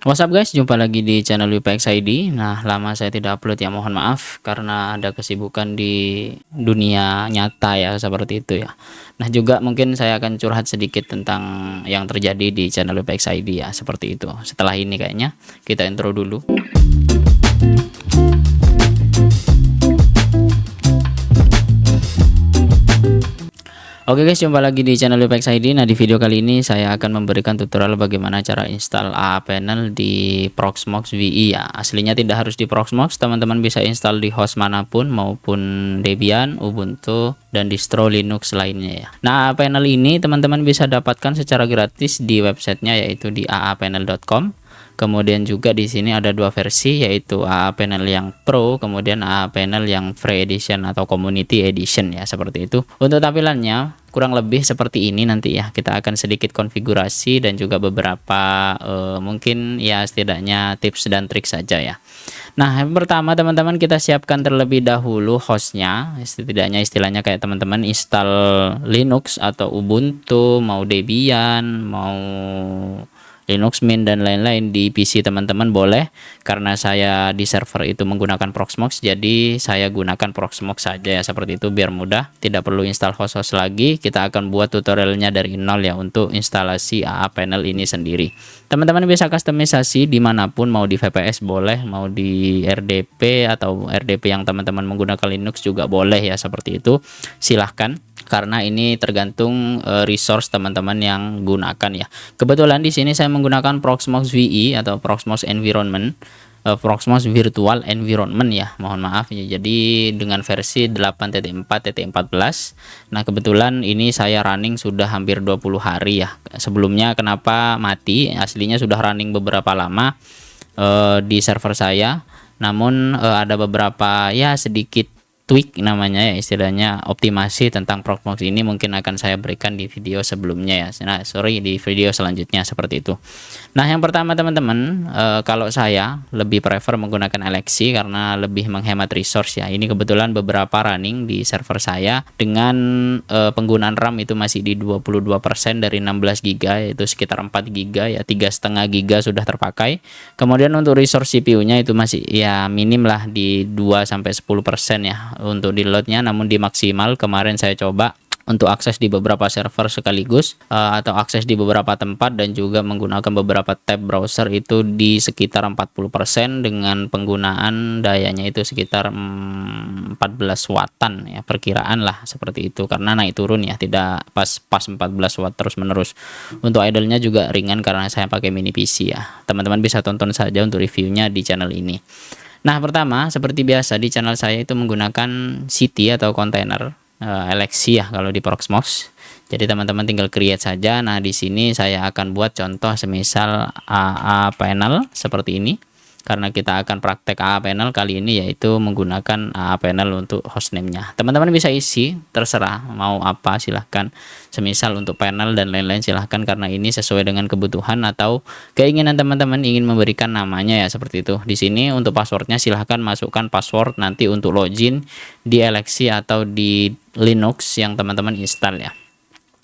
What's up guys, jumpa lagi di channel WPX ID. Nah, lama saya tidak upload ya, mohon maaf karena ada kesibukan di dunia nyata ya, seperti itu ya. Nah, juga mungkin saya akan curhat sedikit tentang yang terjadi di channel WPX ID ya, seperti itu. Setelah ini kayaknya kita intro dulu. Oke guys, jumpa lagi di channel WPX ID. Nah, di video kali ini saya akan memberikan tutorial bagaimana cara install AA panel di Proxmox VE ya. Aslinya tidak harus di Proxmox, teman-teman bisa install di host manapun maupun Debian, Ubuntu, dan distro Linux lainnya ya. Nah, AA panel ini teman-teman bisa dapatkan secara gratis di websitenya, yaitu di aapanel.com. Kemudian juga di sini ada dua versi, yaitu AA panel yang Pro, kemudian AA panel yang Free Edition atau Community Edition ya, seperti itu. Untuk tampilannya kurang lebih seperti ini nanti ya. Kita akan sedikit konfigurasi dan juga beberapa mungkin ya setidaknya tips dan trik saja ya. Nah, yang pertama teman-teman kita siapkan terlebih dahulu hostnya. Setidaknya istilahnya kayak teman-teman install Linux atau Ubuntu, mau Debian, mau Linux Mint dan lain-lain di PC teman-teman boleh, karena saya di server itu menggunakan Proxmox, jadi saya gunakan Proxmox saja ya, seperti itu biar mudah, tidak perlu install host-host lagi. Kita akan buat tutorialnya dari nol ya untuk instalasi AA panel ini sendiri. Teman-teman bisa customisasi dimanapun, mau di VPS boleh, mau di RDP atau RDP yang teman-teman menggunakan Linux juga boleh ya, seperti itu silahkan, karena ini tergantung resource teman-teman yang gunakan ya. Kebetulan di sini saya menggunakan Proxmox VE atau Proxmox Environment, Proxmox Virtual Environment ya, mohon maaf ya. Jadi dengan versi 8.4.14. Nah, kebetulan ini saya running sudah hampir 20 hari ya. Sebelumnya kenapa mati? Aslinya sudah running beberapa lama di server saya. Namun ada beberapa ya sedikit tweak namanya ya, istilahnya optimasi tentang Proxmox ini mungkin akan saya berikan di video sebelumnya ya. Nah, sorry, di video selanjutnya seperti itu. Nah, yang pertama teman-teman, kalau saya lebih prefer menggunakan Alexi karena lebih menghemat resource ya. Ini kebetulan beberapa running di server saya dengan penggunaan RAM itu masih di 22% dari 16 GB, yaitu sekitar 4 GB ya, 3,5 GB sudah terpakai. Kemudian untuk resource CPU-nya itu masih ya minim lah di 2-10% ya untuk di loadnya, namun di maksimal kemarin saya coba untuk akses di beberapa server sekaligus atau akses di beberapa tempat dan juga menggunakan beberapa tab browser itu di sekitar 40% dengan penggunaan dayanya itu sekitar 14 wattan ya, perkiraan lah seperti itu, karena naik turun ya, tidak pas 14 watt terus menerus. Untuk idle-nya juga ringan karena saya pakai mini PC ya. Teman-teman bisa tonton saja untuk reviewnya di channel ini. Nah, pertama seperti biasa di channel saya itu menggunakan CT atau container Alexi ya kalau di Proxmox. Jadi teman-teman tinggal create saja. Nah, di sini saya akan buat contoh semisal AA panel seperti ini. Karena kita akan praktek AA panel kali ini, yaitu menggunakan AA panel untuk hostname-nya. Teman-teman bisa isi terserah mau apa, silahkan. Semisal untuk panel dan lain-lain silahkan, karena ini sesuai dengan kebutuhan atau keinginan teman-teman ingin memberikan namanya ya, seperti itu. Di sini untuk passwordnya silahkan masukkan password nanti untuk login di Alexi atau di Linux yang teman-teman install ya.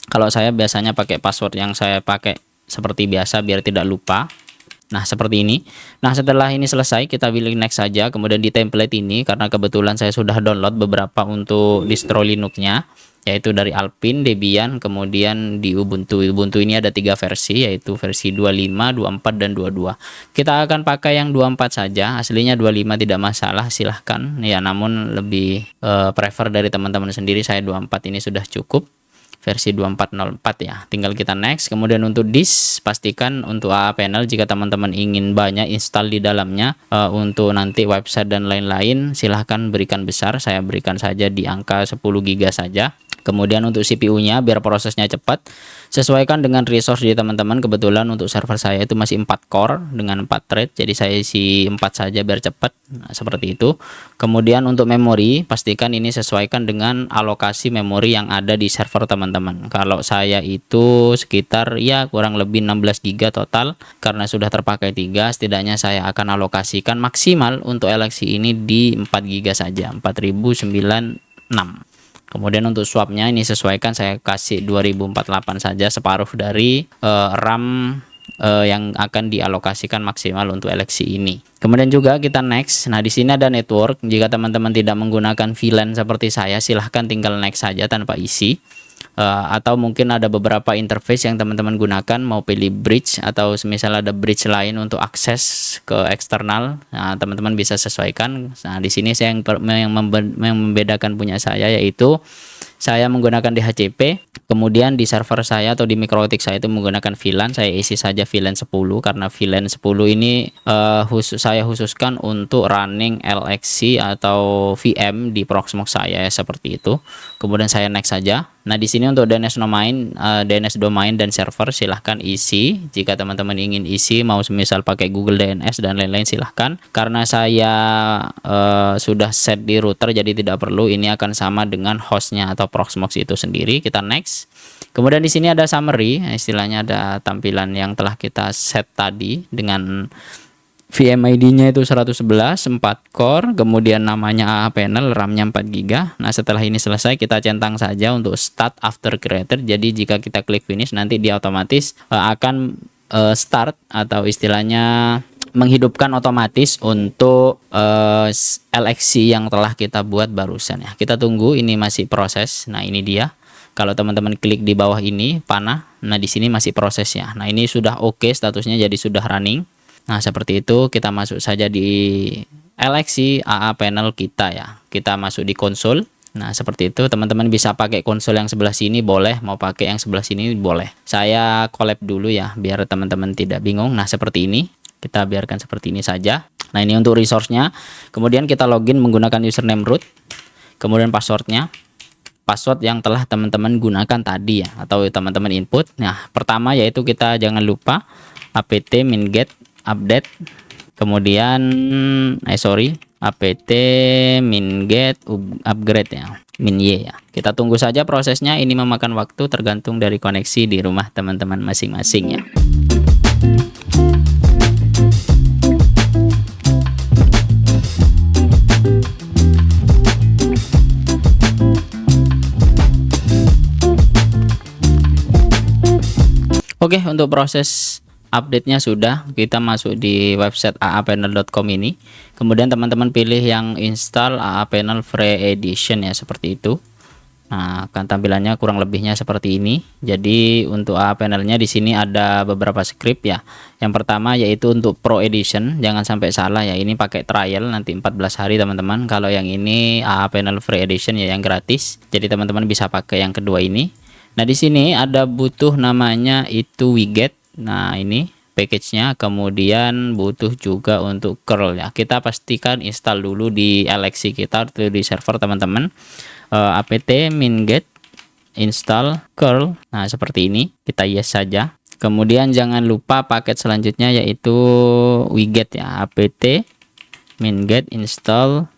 Kalau saya biasanya pakai password yang saya pakai seperti biasa biar tidak lupa. Nah, seperti ini. Nah, setelah ini selesai kita pilih next saja. Kemudian di template ini, karena kebetulan saya sudah download beberapa untuk distro Linux-nya, yaitu dari Alpine, Debian, kemudian di Ubuntu. Ubuntu ini ada 3 versi, yaitu versi 25, 24, dan 22. Kita akan pakai yang 24 saja. Aslinya 25 tidak masalah, silahkan ya, namun lebih prefer dari teman-teman sendiri. Saya 24 ini sudah cukup, versi 2404 ya. Tinggal kita next. Kemudian untuk disk, pastikan untuk AA panel jika teman-teman ingin banyak install di dalamnya, untuk nanti website dan lain-lain silahkan berikan besar. Saya berikan saja di angka 10 GB saja. Kemudian untuk CPU-nya biar prosesnya cepat, sesuaikan dengan resource di teman-teman. Kebetulan untuk server saya itu masih 4 core dengan 4 thread, jadi saya isi 4 saja biar cepat. Nah, seperti itu. Kemudian untuk memori, pastikan ini sesuaikan dengan alokasi memori yang ada di server teman-teman. Kalau saya itu sekitar ya kurang lebih 16 GB total, karena sudah terpakai 3, setidaknya saya akan alokasikan maksimal untuk Alexi ini di 4 GB saja, 4096. Kemudian untuk swapnya ini sesuaikan, saya kasih 2048 saja, separuh dari RAM yang akan dialokasikan maksimal untuk eleksi ini. Kemudian juga kita next. Nah, di sini ada network. Jika teman-teman tidak menggunakan VLAN seperti saya, silahkan tinggal next saja tanpa isi. Atau mungkin ada beberapa interface yang teman-teman gunakan, mau pilih bridge atau semisal ada bridge lain untuk akses ke eksternal. Nah, teman-teman bisa sesuaikan. Nah, di sini saya yang membedakan punya saya, yaitu saya menggunakan DHCP, kemudian di server saya atau di mikrotik saya itu menggunakan VLAN. Saya isi saja VLAN 10 karena VLAN 10 ini saya khususkan untuk running LXC atau VM di Proxmox saya, seperti itu. Kemudian saya next saja. Nah, di sini untuk DNS domain dan server silahkan isi. Jika teman-teman ingin isi, mau semisal pakai Google DNS dan lain-lain, silahkan. Karena saya sudah set di router, jadi tidak perlu. Ini akan sama dengan hostnya atau Proxmox itu sendiri. Kita next. Kemudian di sini ada summary, istilahnya ada tampilan yang telah kita set tadi dengan VMID-nya itu 111, 4 core, kemudian namanya AA panel, RAM-nya 4 GB. Nah, setelah ini selesai, kita centang saja untuk start after created. Jadi jika kita klik finish, nanti dia otomatis akan start atau istilahnya menghidupkan otomatis untuk LXC yang telah kita buat barusan ya. Kita tunggu, ini masih proses. Nah, ini dia. Kalau teman-teman klik di bawah ini panah, nah di sini masih prosesnya. Nah, ini sudah oke statusnya, jadi sudah running. Nah, seperti itu. Kita masuk saja di LXC AA panel kita ya. Kita masuk di konsol. Nah, seperti itu. Teman-teman bisa pakai konsol yang sebelah sini boleh, mau pakai yang sebelah sini boleh. Saya collab dulu ya biar teman-teman tidak bingung. Nah, seperti ini. Kita biarkan seperti ini saja. Nah, ini untuk resource-nya. Kemudian kita login menggunakan username root. Kemudian passwordnya. Password yang telah teman-teman gunakan tadi ya, atau teman-teman input. Nah, pertama yaitu kita jangan lupa apt min-get update, kemudian apt min-get upgrade ya, min-y ya. Kita tunggu saja prosesnya, ini memakan waktu tergantung dari koneksi di rumah teman-teman masing-masing ya. Oke, untuk proses update-nya sudah. Kita masuk di website aapanel.com ini. Kemudian teman-teman pilih yang install AA Panel Free Edition ya, seperti itu. Nah, kan tampilannya kurang lebihnya seperti ini. Jadi untuk AA Panelnya di sini ada beberapa script ya. Yang pertama yaitu untuk Pro Edition, jangan sampai salah ya. Ini pakai trial nanti 14 hari teman-teman. Kalau yang ini AA Panel Free Edition ya, yang gratis. Jadi teman-teman bisa pakai yang kedua ini. Nah, di sini ada butuh namanya itu widget. Nah, ini package-nya. Kemudian butuh juga untuk curl ya. Kita pastikan install dulu di LXC kita atau di server teman-teman. Apt min-get install curl. Nah, seperti ini. Kita yes saja. Kemudian jangan lupa paket selanjutnya yaitu widget ya. Apt min-get install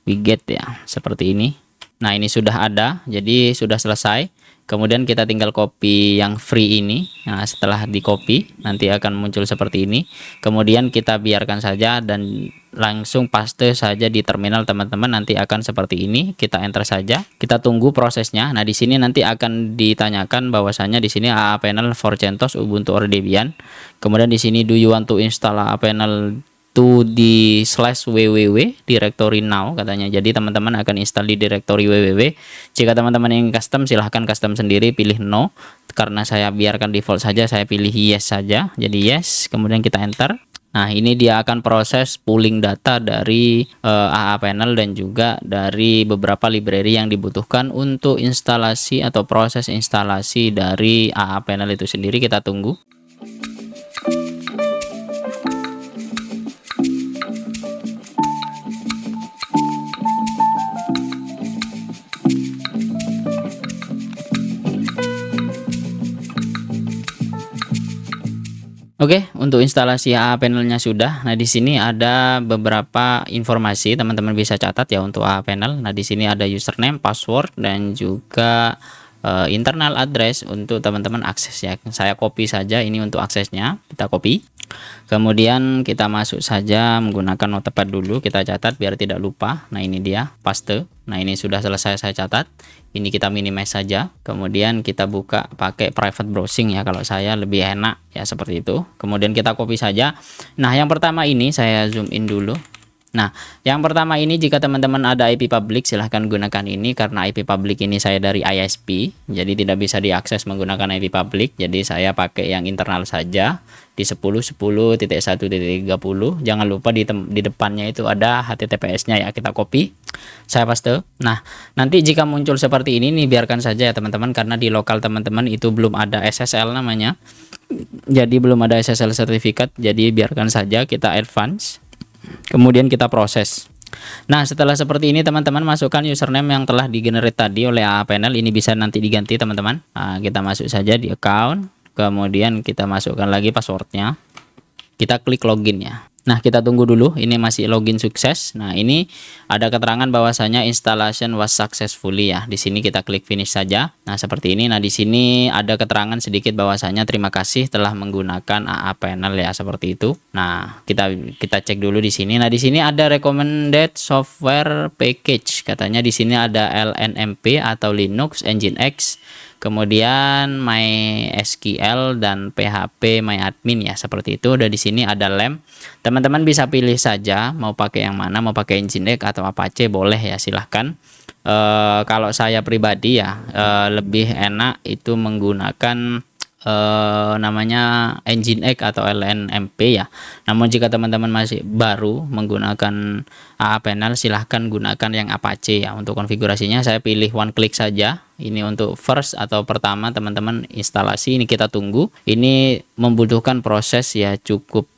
widget ya. Seperti ini. Nah, ini sudah ada. Jadi sudah selesai. Kemudian kita tinggal copy yang free ini. Nah, setelah di copy nanti akan muncul seperti ini. Kemudian kita biarkan saja dan langsung paste saja di terminal teman-teman, nanti akan seperti ini. Kita enter saja. Kita tunggu prosesnya. Nah, di sini nanti akan ditanyakan bahwasanya di sini AA Panel for CentOS Ubuntu or Debian. Kemudian di sini do you want to install AA Panel to di /www directory now katanya. Jadi teman-teman akan install di directory www. Jika teman-teman yang custom, silahkan custom sendiri, pilih no. Karena saya biarkan default saja, saya pilih yes saja. Jadi yes, kemudian kita enter. Nah, ini dia akan proses pooling data dari AA Panel dan juga dari beberapa library yang dibutuhkan untuk instalasi atau proses instalasi dari AA Panel itu sendiri. Kita tunggu. Oke, untuk instalasi AA Panelnya sudah. Nah, di sini ada beberapa informasi, teman-teman bisa catat ya untuk AA Panel. Nah, di sini ada username, password, dan juga internal address untuk teman-teman akses ya. Saya copy saja ini untuk aksesnya, kita copy. Kemudian kita masuk saja menggunakan notepad dulu, kita catat biar tidak lupa. Nah ini dia, paste. Nah ini sudah selesai saya catat. Ini kita minimize saja. Kemudian kita buka pakai private browsing ya, kalau saya lebih enak ya seperti itu. Kemudian kita copy saja. Nah yang pertama ini saya zoom in dulu. Nah, yang pertama ini jika teman-teman ada IP public silahkan gunakan ini, karena IP public ini saya dari ISP, jadi tidak bisa diakses menggunakan IP public. Jadi saya pakai yang internal saja di 10.10.1.30. Jangan lupa di depannya itu ada HTTPS-nya ya, kita copy, saya paste. Nah, nanti jika muncul seperti ini nih biarkan saja ya teman-teman, karena di lokal teman-teman itu belum ada SSL namanya. Jadi belum ada SSL sertifikat, jadi biarkan saja, kita advance. Kemudian kita proses. Nah setelah seperti ini teman-teman masukkan username yang telah digenerate tadi oleh AA Panel. Ini bisa nanti diganti teman-teman. Nah, kita masuk saja di account. Kemudian kita masukkan lagi passwordnya. Kita klik login ya. Nah kita tunggu dulu, ini masih login sukses. Nah ini ada keterangan bahwasanya installation was successfully ya. Di sini kita klik finish saja. Nah seperti ini. Nah di sini ada keterangan sedikit bahwasanya terima kasih telah menggunakan AA Panel ya, seperti itu. Nah kita cek dulu di sini. Nah di sini ada recommended software package. Katanya di sini ada LNMP atau Linux, Nginx, kemudian MySQL dan PHP MyAdmin ya, seperti itu. Dan di sini ada LAMP. Teman-teman bisa pilih saja mau pakai yang mana, mau pakai Nginx atau Apache boleh ya, silahkan. Kalau saya pribadi ya lebih enak itu menggunakan namanya Nginx atau LNMP ya. Namun jika teman-teman masih baru menggunakan AA Panel silahkan gunakan yang Apache ya. Untuk konfigurasinya saya pilih one click saja. Ini untuk first atau pertama teman-teman instalasi, ini kita tunggu. Ini membutuhkan proses ya, cukup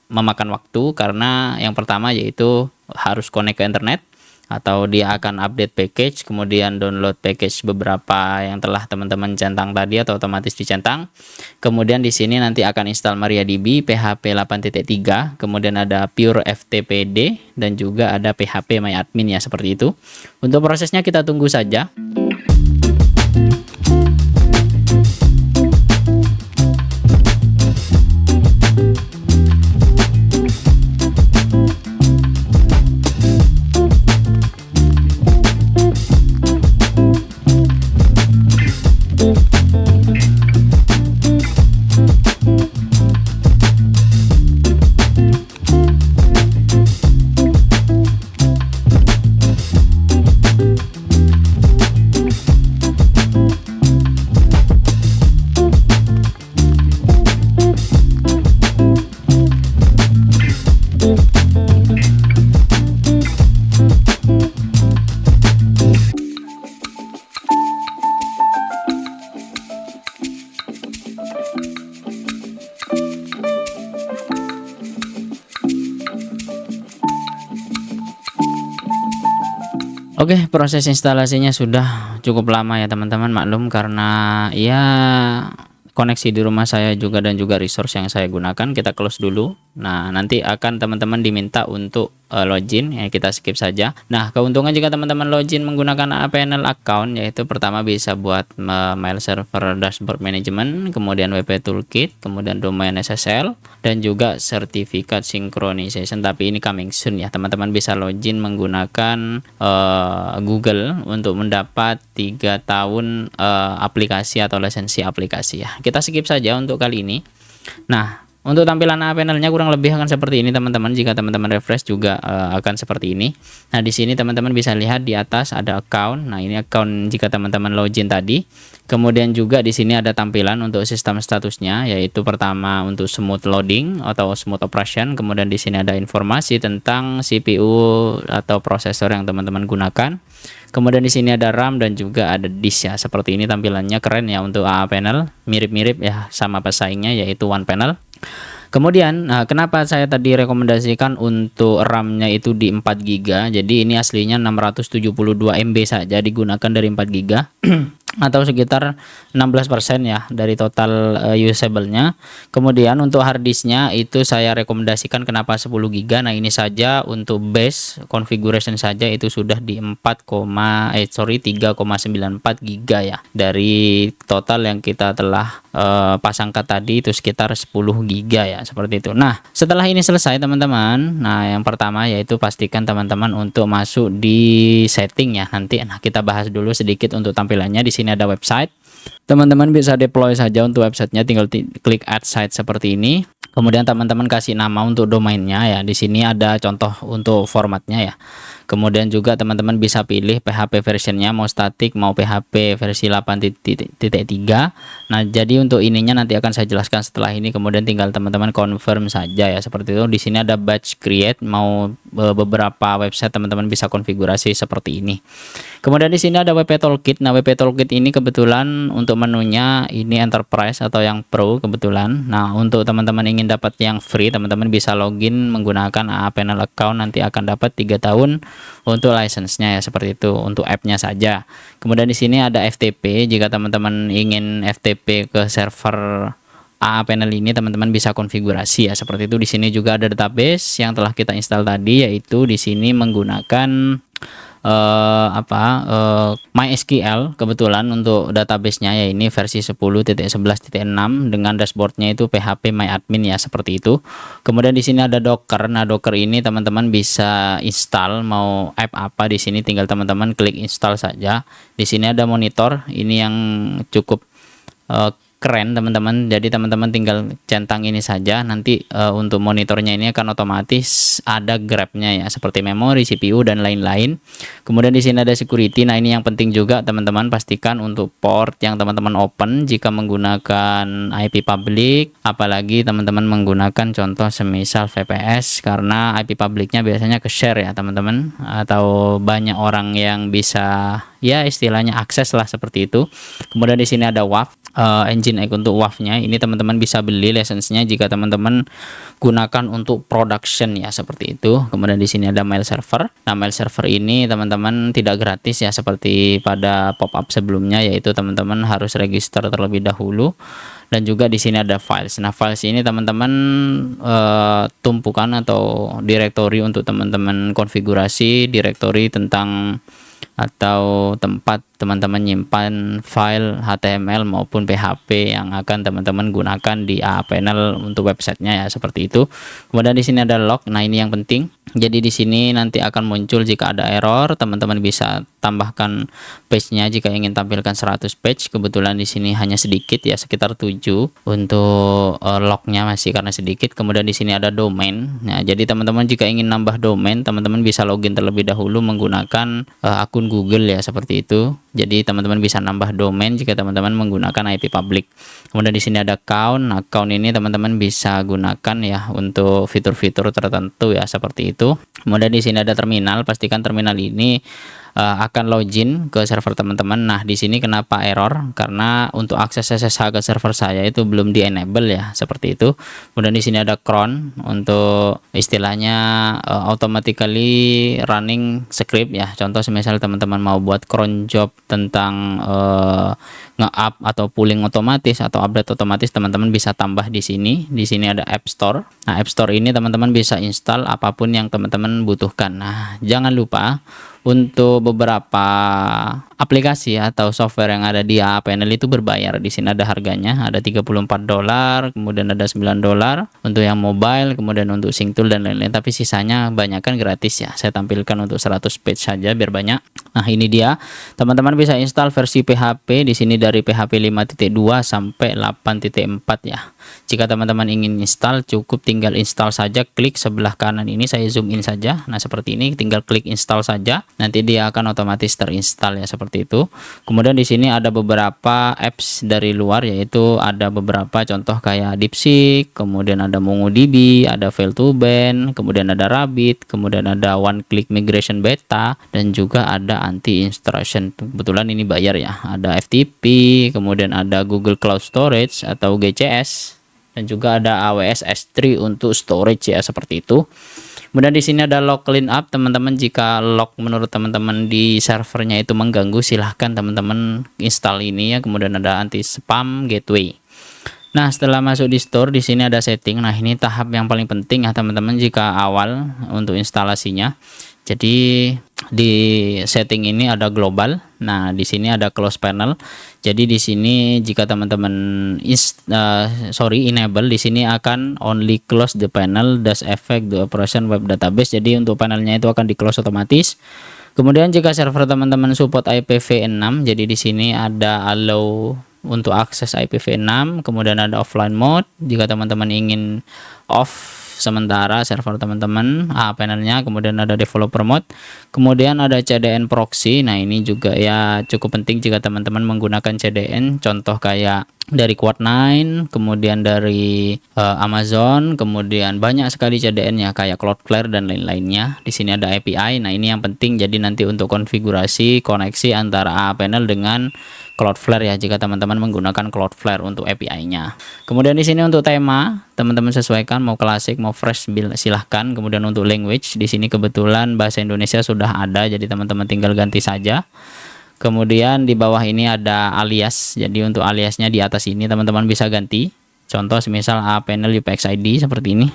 memakan waktu, karena yang pertama yaitu harus connect ke internet atau dia akan update package, kemudian download package beberapa yang telah teman-teman centang tadi atau otomatis dicentang. Kemudian di sini nanti akan install MariaDB, PHP 8.3, kemudian ada Pure FTPD dan juga ada PHP MyAdmin ya, seperti itu. Untuk prosesnya kita tunggu saja. Oke, proses instalasinya sudah cukup lama ya teman-teman, maklum karena ya koneksi di rumah saya juga dan juga resource yang saya gunakan. Kita close dulu. Nah nanti akan teman-teman diminta untuk login ya, kita skip saja. Nah keuntungan jika teman-teman login menggunakan AA Panel account yaitu pertama bisa buat mail server dashboard management, kemudian WP toolkit, kemudian domain SSL dan juga sertifikat synchronization, tapi ini coming soon ya. Teman-teman bisa login menggunakan Google untuk mendapat 3 tahun aplikasi atau lisensi aplikasi ya. Kita skip saja untuk kali ini. Nah untuk tampilan AA Panelnya kurang lebih akan seperti ini teman-teman. Jika teman-teman refresh juga akan seperti ini. Nah di sini teman-teman bisa lihat di atas ada account. Nah ini account jika teman-teman login tadi. Kemudian juga di sini ada tampilan untuk sistem statusnya, yaitu pertama untuk smooth loading atau smooth operation. Kemudian di sini ada informasi tentang CPU atau prosesor yang teman-teman gunakan. Kemudian di sini ada RAM dan juga ada disk ya. Seperti ini tampilannya, keren ya untuk AA Panel. Mirip-mirip ya sama pesaingnya yaitu One Panel. Kemudian kenapa saya tadi rekomendasikan untuk RAM-nya itu di 4 GB. Jadi ini aslinya 672 MB saja, digunakan dari 4 GB. atau sekitar 16% ya dari total usable-nya. Kemudian untuk hard disk-nya itu saya rekomendasikan kenapa 10 GB. Nah, ini saja untuk base configuration saja itu sudah di 3,94 GB ya. Dari total yang kita telah pasangkan tadi itu sekitar 10 GB ya, seperti itu. Nah, setelah ini selesai teman-teman, nah yang pertama yaitu pastikan teman-teman untuk masuk di setting ya nanti. Nah, kita bahas dulu sedikit untuk tampilannya. Di sini ada website. Teman-teman bisa deploy saja untuk websitenya, tinggal klik add site seperti ini. Kemudian teman-teman kasih nama untuk domainnya ya. Di sini ada contoh untuk formatnya ya. Kemudian juga teman-teman bisa pilih PHP versionnya, mau static mau PHP versi 8.3. Nah, jadi untuk ininya nanti akan saya jelaskan setelah ini. Kemudian tinggal teman-teman confirm saja ya, seperti itu. Di sini ada batch create, mau beberapa website teman-teman bisa konfigurasi seperti ini. Kemudian di sini ada WP Toolkit. Nah, WP Toolkit ini kebetulan untuk menunya ini enterprise atau yang pro kebetulan. Nah, untuk teman-teman ingin dapat yang free, teman-teman bisa login menggunakan AA Panel account, nanti akan dapat 3 tahun untuk license-nya ya, seperti itu untuk app-nya saja. Kemudian di sini ada FTP. Jika teman-teman ingin FTP ke server AA Panel ini, teman-teman bisa konfigurasi ya, seperti itu. Di sini juga ada database yang telah kita install tadi, yaitu di sini menggunakan MySQL kebetulan untuk databasenya ya, ini versi 10.11.6 dengan dashboardnya itu PHP MyAdmin ya, seperti itu. Kemudian di sini ada Docker. Nah, Docker ini teman-teman bisa install mau app apa, di sini tinggal teman-teman klik install saja. Di sini ada monitor, ini yang cukup keren teman-teman. Jadi teman-teman tinggal centang ini saja, nanti untuk monitornya ini akan otomatis ada grabnya ya, seperti memori, CPU dan lain-lain. Kemudian di sini ada security. Nah, ini yang penting juga teman-teman, pastikan untuk port yang teman-teman open jika menggunakan IP public, apalagi teman-teman menggunakan contoh semisal VPS, karena IP publicnya biasanya ke share ya teman-teman, atau banyak orang yang bisa ya istilahnya akses lah, seperti itu. Kemudian di sini ada WAF, Nginx untuk WAF-nya ini teman-teman bisa beli lisensinya jika teman-teman gunakan untuk production ya, seperti itu. Kemudian di sini ada mail server. Nah, mail server ini teman-teman tidak gratis ya, seperti pada pop-up sebelumnya, yaitu teman-teman harus register terlebih dahulu. Dan juga di sini ada files. Nah, files ini teman-teman tumpukan atau directory untuk teman-teman konfigurasi, directory tentang atau tempat teman-teman nyimpan file HTML maupun PHP yang akan teman-teman gunakan di AA Panel untuk websitenya ya, seperti itu. Kemudian di sini ada log. Nah, ini yang penting. Jadi di sini nanti akan muncul jika ada error, teman-teman bisa tambahkan page-nya jika ingin tampilkan 100 page. Kebetulan di sini hanya sedikit ya, sekitar 7 untuk lognya masih karena sedikit. Kemudian di sini ada domain. Nah, jadi teman-teman jika ingin nambah domain, teman-teman bisa login terlebih dahulu menggunakan akun Google ya, seperti itu. Jadi teman-teman bisa nambah domain jika teman-teman menggunakan IP public. Kemudian di sini ada account. Nah, account ini teman-teman bisa gunakan ya untuk fitur-fitur tertentu ya, seperti itu. Kemudian di sini ada terminal. Pastikan terminal ini akan login ke server teman-teman. Nah, di sini kenapa error? Karena untuk akses SSH ke server saya itu belum di enable ya, seperti itu. Kemudian di sini ada cron untuk istilahnya automatically running script ya. Contoh semisal teman-teman mau buat cron job tentang nge-up atau pooling otomatis atau update otomatis, teman-teman bisa tambah di sini. Di sini ada App Store. Nah, App Store ini teman-teman bisa install apapun yang teman-teman butuhkan. Nah, jangan lupa untuk beberapa aplikasi atau software yang ada di AA Panel itu berbayar. Di sini ada harganya, ada $34, kemudian ada $9 untuk yang mobile, kemudian untuk sync tool dan lain-lain. Tapi sisanya banyak kan gratis ya. Saya tampilkan untuk 100 page saja biar banyak. Nah, ini dia. Teman-teman bisa install versi PHP di sini dari PHP 5.2 sampai 8.4 ya. Jika teman-teman ingin install, cukup tinggal install saja, klik sebelah kanan ini, saya zoom in saja. Nah, seperti ini, tinggal klik install saja. Nanti dia akan otomatis terinstall ya, seperti itu. Kemudian di sini ada beberapa apps dari luar, yaitu ada beberapa contoh kayak DeepSeek, kemudian ada MongoDB, ada Fail2Ban, kemudian ada Rabbit, kemudian ada One Click Migration Beta, dan juga ada anti-intrusion. Kebetulan ini bayar ya. Ada FTP, kemudian ada Google Cloud Storage atau GCS, dan juga ada AWS S3 untuk storage ya, seperti itu. Kemudian di sini ada log cleanup, teman-teman. Jika log menurut teman-teman di servernya itu mengganggu, silahkan teman-teman install ini ya. Kemudian ada anti spam gateway. Nah, setelah masuk di store, di sini ada setting. Nah, ini tahap yang paling penting ya teman-teman jika awal untuk instalasinya. Jadi di setting ini ada global. Nah, di sini ada close panel. Jadi di sini jika teman-teman enable, di sini akan only close the panel does affect the operation web database. Jadi untuk panelnya itu akan di close otomatis. Kemudian jika server teman-teman support IPv6, jadi di sini ada allow untuk akses IPv6, kemudian ada offline mode jika teman-teman ingin off sementara server teman-teman panelnya, kemudian ada developer mode, kemudian ada CDN proxy. Nah, ini juga ya cukup penting jika teman-teman menggunakan CDN, contoh kayak dari Quad9, kemudian dari Amazon, kemudian banyak sekali CDN-nya kayak Cloudflare dan lain-lainnya. Di sini ada API. Nah, ini yang penting, jadi nanti untuk konfigurasi koneksi antara panel dengan Cloudflare ya, jika teman-teman menggunakan Cloudflare untuk API-nya. Kemudian di sini untuk tema, teman-teman sesuaikan mau klasik, mau fresh, silahkan. Kemudian untuk language, di sini kebetulan bahasa Indonesia sudah ada, jadi teman-teman tinggal ganti saja. Kemudian di bawah ini ada alias. Jadi untuk aliasnya di atas ini teman-teman bisa ganti. Contoh semisal panel UPX ID seperti ini.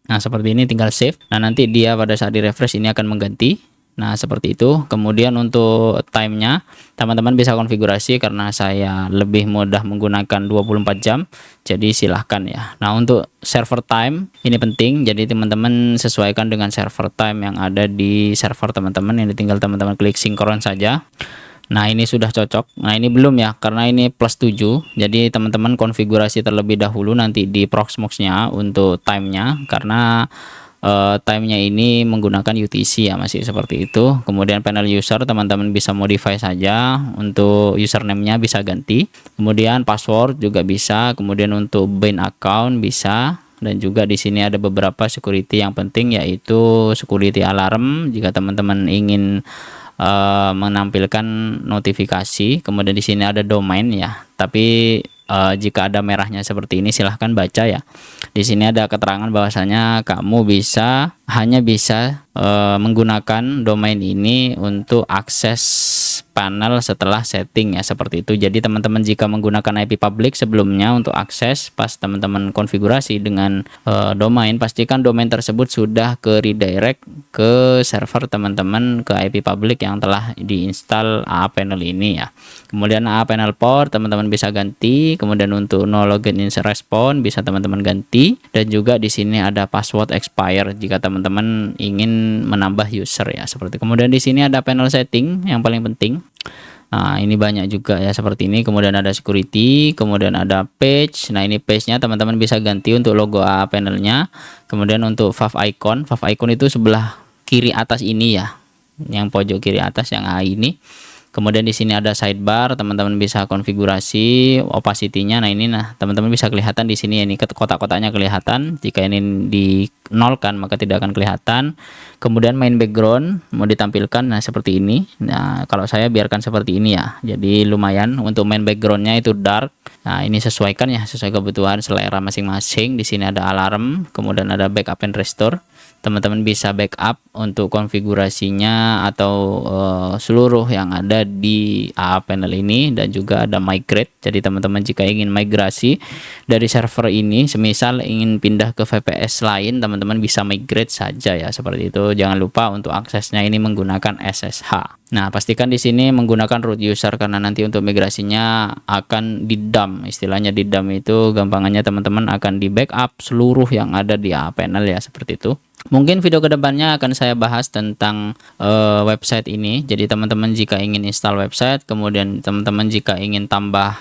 Nah, seperti ini tinggal save. Nah, nanti dia pada saat di refresh ini akan mengganti. Nah, seperti itu. Kemudian untuk time-nya teman-teman bisa konfigurasi, karena saya lebih mudah menggunakan 24 jam. Jadi silahkan ya. Nah, untuk server time ini penting. Jadi teman-teman sesuaikan dengan server time yang ada di server teman-teman. Ini tinggal teman-teman klik sinkron saja. Nah, ini sudah cocok. Nah, ini belum ya, karena ini plus 7. Jadi teman-teman konfigurasi terlebih dahulu nanti di Proxmox-nya untuk time-nya, karena time-nya ini menggunakan UTC ya, masih seperti itu. Kemudian panel user teman-teman bisa modify saja, untuk username-nya bisa ganti. Kemudian password juga bisa. Kemudian untuk bind account bisa. Dan juga di sini ada beberapa security yang penting, yaitu security alarm jika teman-teman ingin menampilkan notifikasi. Kemudian di sini ada domain ya, tapi jika ada merahnya seperti ini silahkan baca ya. Di sini ada keterangan bahwasanya kamu hanya bisa menggunakan domain ini untuk akses panel setelah setting ya, seperti itu. Jadi teman-teman jika menggunakan IP public sebelumnya untuk akses, pas teman-teman konfigurasi dengan domain, pastikan domain tersebut sudah ke redirect ke server teman-teman ke IP public yang telah diinstal AA panel ini ya. Kemudian AA panel port teman-teman bisa ganti. Kemudian untuk no login in response bisa teman-teman ganti. Dan juga di sini ada password expire jika teman-teman ingin menambah user ya, seperti. Kemudian di sini ada panel setting yang paling penting. Nah, ini banyak juga ya seperti ini. Kemudian ada security, kemudian ada page. Nah, ini page-nya teman-teman bisa ganti untuk logo AA panelnya. Kemudian untuk fav icon itu sebelah kiri atas ini ya, yang pojok kiri atas yang A ini. Kemudian di sini ada sidebar, teman-teman bisa konfigurasi opacity-nya. Nah, ini teman-teman bisa kelihatan di sini, ini kotak-kotaknya kelihatan. Jika ini dinolkan maka tidak akan kelihatan. Kemudian main background mau ditampilkan, nah seperti ini. Nah, kalau saya biarkan seperti ini ya. Jadi lumayan untuk main background-nya itu dark. Nah, ini sesuaikan ya, sesuai kebutuhan selera masing-masing. Di sini ada alarm, kemudian ada backup and restore. Teman-teman bisa backup untuk konfigurasinya atau seluruh yang ada di AA panel ini, dan juga ada migrate. Jadi teman-teman jika ingin migrasi dari server ini, semisal ingin pindah ke VPS lain, teman-teman bisa migrate saja ya, seperti itu. Jangan lupa untuk aksesnya ini menggunakan SSH. Nah, pastikan di sini menggunakan root user, karena nanti untuk migrasinya akan di dump. Istilahnya di dump itu gampangannya teman-teman akan di backup seluruh yang ada di AA panel ya, seperti itu. Mungkin video kedepannya akan saya bahas tentang website ini. Jadi teman-teman jika ingin install website, kemudian teman-teman jika ingin tambah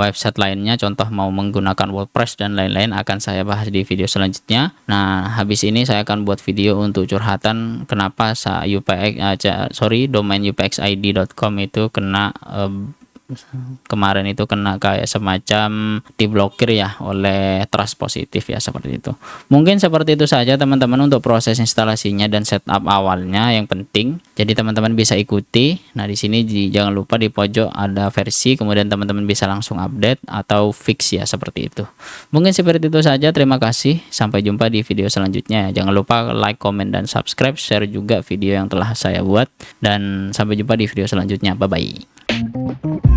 website lainnya, contoh mau menggunakan WordPress dan lain-lain, akan saya bahas di video selanjutnya. Nah, habis ini saya akan buat video untuk curhatan kenapa domain upxid.com itu kena kemarin itu kena kayak semacam diblokir ya oleh trust positif ya, seperti itu. Mungkin seperti itu saja teman-teman untuk proses instalasinya dan setup awalnya yang penting. Jadi teman-teman bisa ikuti. Nah, di sini jangan lupa di pojok ada versi, kemudian teman-teman bisa langsung update atau fix ya, seperti itu. Mungkin seperti itu saja. Terima kasih. Sampai jumpa di video selanjutnya. Jangan lupa like, comment, dan subscribe, share juga video yang telah saya buat, dan sampai jumpa di video selanjutnya. Bye bye.